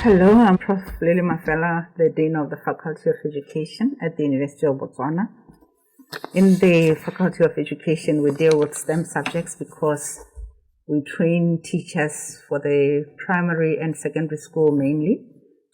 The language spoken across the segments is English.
Hello, I'm Prof. Lily Mafela, the Dean of the Faculty of Education at the University of Botswana. In the Faculty of Education, we deal with STEM subjects because we train teachers for the primary and secondary school mainly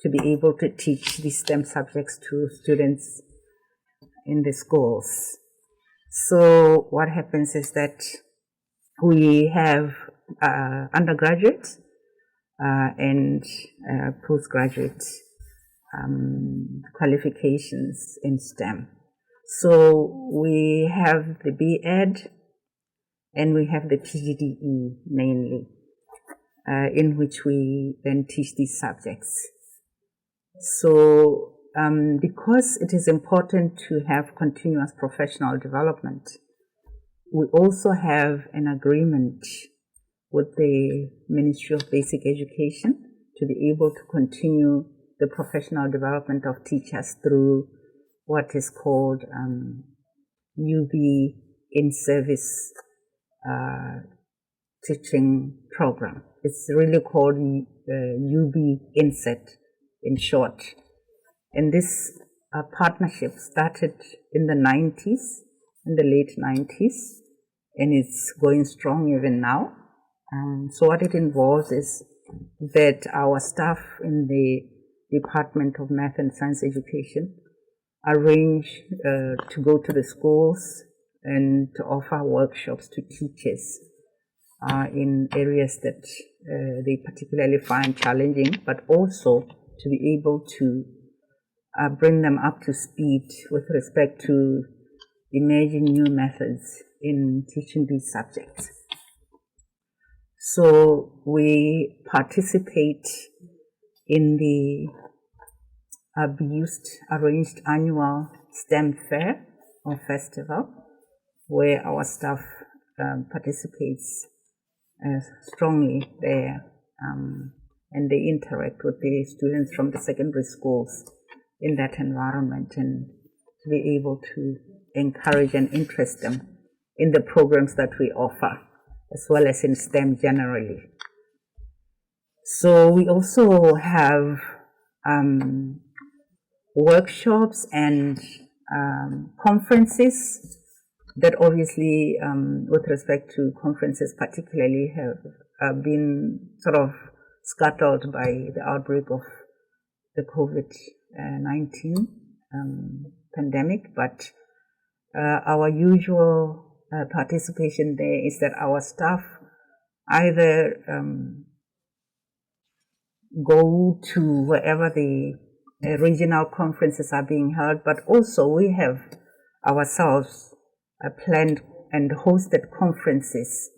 to be able to teach these STEM subjects to students in the schools. So what happens is that we have undergraduates and postgraduate qualifications in STEM. So we have the B.Ed and we have the PGDE mainly, in which we then teach these subjects. So because it is important to have continuous professional development, we also have an agreement with the Ministry of Basic Education to be able to continue the professional development of teachers through what is called UB in-service teaching program. It's really called UB Inset in short. And this partnership started in the 90s, in the late 90s, and it's going strong even now. So what it involves is that our staff in the Department of Math and Science Education arrange to go to the schools and to offer workshops to teachers in areas that they particularly find challenging, but also to be able to bring them up to speed with respect to emerging new methods in teaching these subjects. So we participate in the arranged annual STEM fair or festival, where our staff participates strongly there, and they interact with the students from the secondary schools in that environment, and to be able to encourage and interest them in the programs that we offer, as well as in STEM generally. So we also have workshops and conferences that obviously, with respect to conferences particularly, have been sort of scuttled by the outbreak of the COVID-19 pandemic, but our usual participation there is that our staff either go to wherever the regional conferences are being held, but also we have ourselves planned and hosted conferences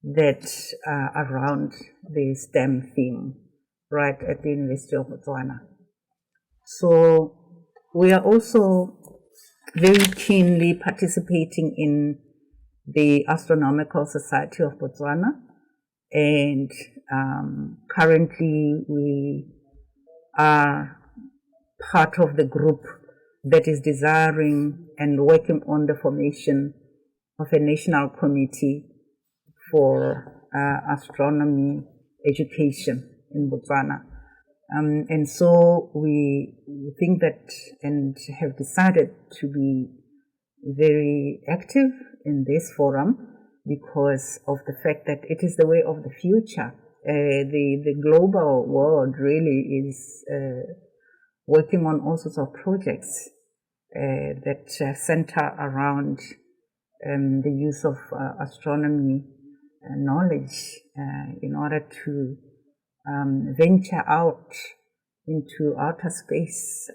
that are around the STEM theme right at the University of Botswana. So we are also very keenly participating in the Astronomical Society of Botswana, and currently we are part of the group that is desiring and working on the formation of a national committee for astronomy education in Botswana. And so we think that and have decided to be very active in this forum because of the fact that it is the way of the future. The global world really is working on all sorts of projects that center around the use of astronomy knowledge in order to venture out into outer space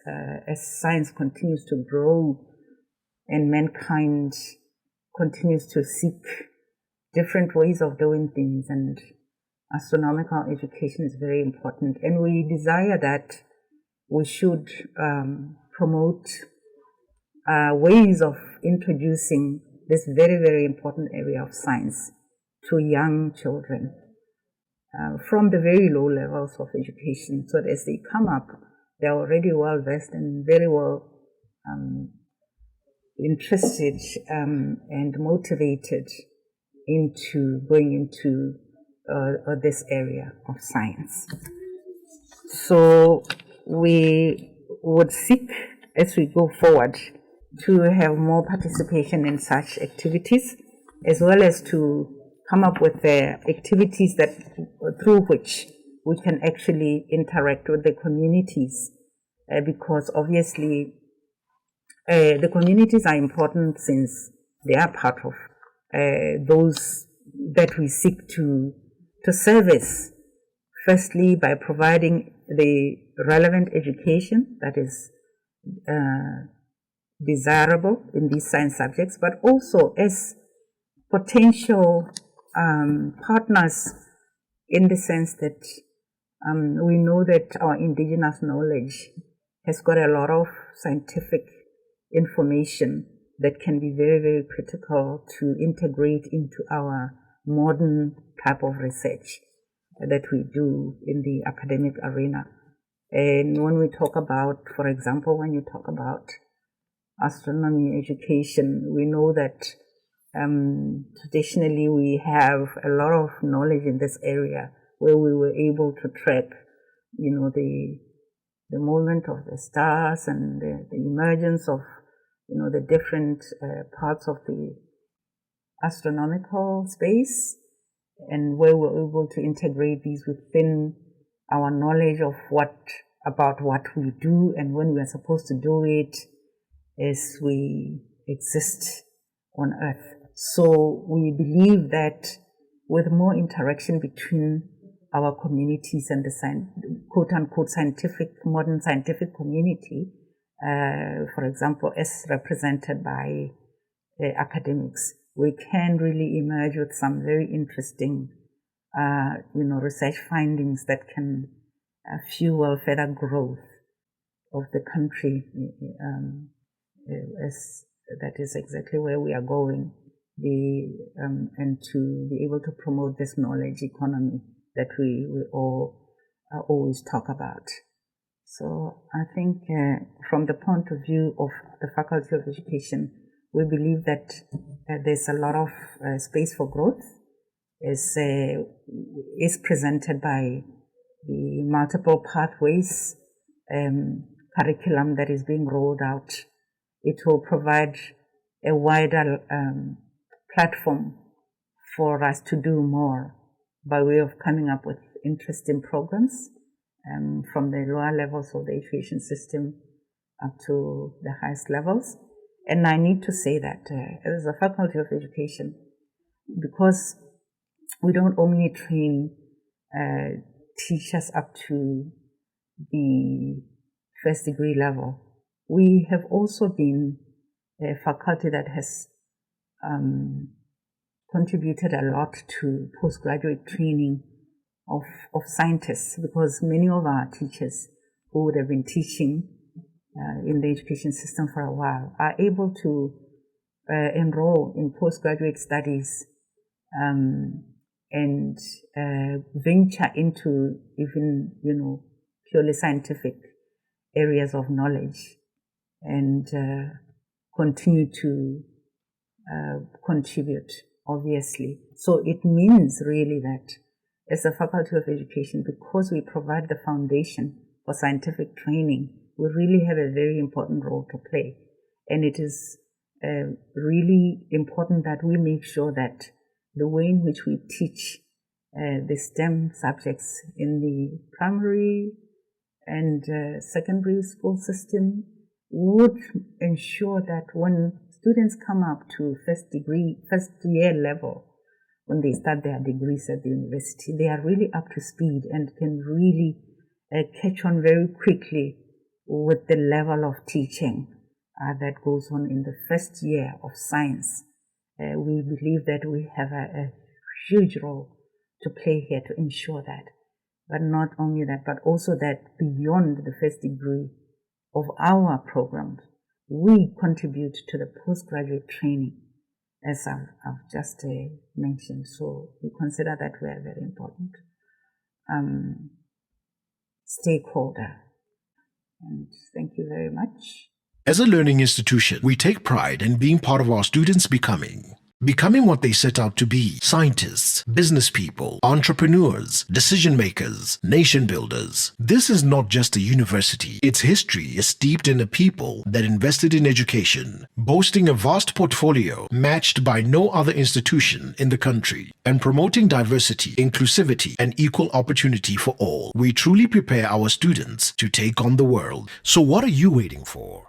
as science continues to grow and mankind continues to seek different ways of doing things, and astronomical education is very important. And we desire that we should promote ways of introducing this very, very important area of science to young children from the very low levels of education, so that as they come up, they're already well versed and very well interested and motivated into going into this area of science. So we would seek, as we go forward, to have more participation in such activities, as well as to come up with the activities that through which we can actually interact with the communities, because obviously the communities are important since they are part of those that we seek to service. Firstly, by providing the relevant education that is desirable in these science subjects, but also as potential partners, in the sense that we know that our indigenous knowledge has got a lot of scientific information that can be very, very critical to integrate into our modern type of research that we do in the academic arena. And when we talk about, for example, when you talk about astronomy education, we know that traditionally we have a lot of knowledge in this area where we were able to track, the movement of the stars and the emergence of, the different parts of the astronomical space, and where we're able to integrate these within our knowledge of what we do and when we are supposed to do it as we exist on Earth. So we believe that with more interaction between our communities and the quote-unquote modern scientific community, for example, as represented by academics, we can really emerge with some very interesting, research findings that can fuel further growth of the country. As that is exactly where we are going, and to be able to promote this knowledge economy that we all always talk about. So I think from the point of view of the Faculty of Education, we believe that there's a lot of space for growth, is presented by the multiple pathways curriculum that is being rolled out. It will provide a wider platform for us to do more by way of coming up with interesting programs from the lower levels of the education system up to the highest levels. And I need to say that as a Faculty of Education, because we don't only train teachers up to the first degree level, we have also been a faculty that has contributed a lot to postgraduate training of scientists, because many of our teachers who would have been teaching in the education system for a while are able to enroll in postgraduate studies and venture into even, purely scientific areas of knowledge, and continue to contribute, obviously. So it means really that as a Faculty of Education, because we provide the foundation for scientific training, we really have a very important role to play. And it is really important that we make sure that the way in which we teach the STEM subjects in the primary and secondary school system would ensure that when students come up to first year level, when they start their degrees at the university, they are really up to speed and can really catch on very quickly with the level of teaching that goes on in the first year of science. We believe that we have a huge role to play here to ensure that. But not only that, but also that beyond the first degree of our programs, we contribute to the postgraduate training, as I've just mentioned. So we consider that we are a very important stakeholder. And thank you very much. As a learning institution, we take pride in being part of our students' becoming. becoming what they set out to be: scientists, business people, entrepreneurs, decision makers, nation builders. This is not just a university. Its history is steeped in a people that invested in education, boasting a vast portfolio matched by no other institution in the country, and promoting diversity, inclusivity, and equal opportunity for all. We truly prepare our students to take on the world. So what are you waiting for?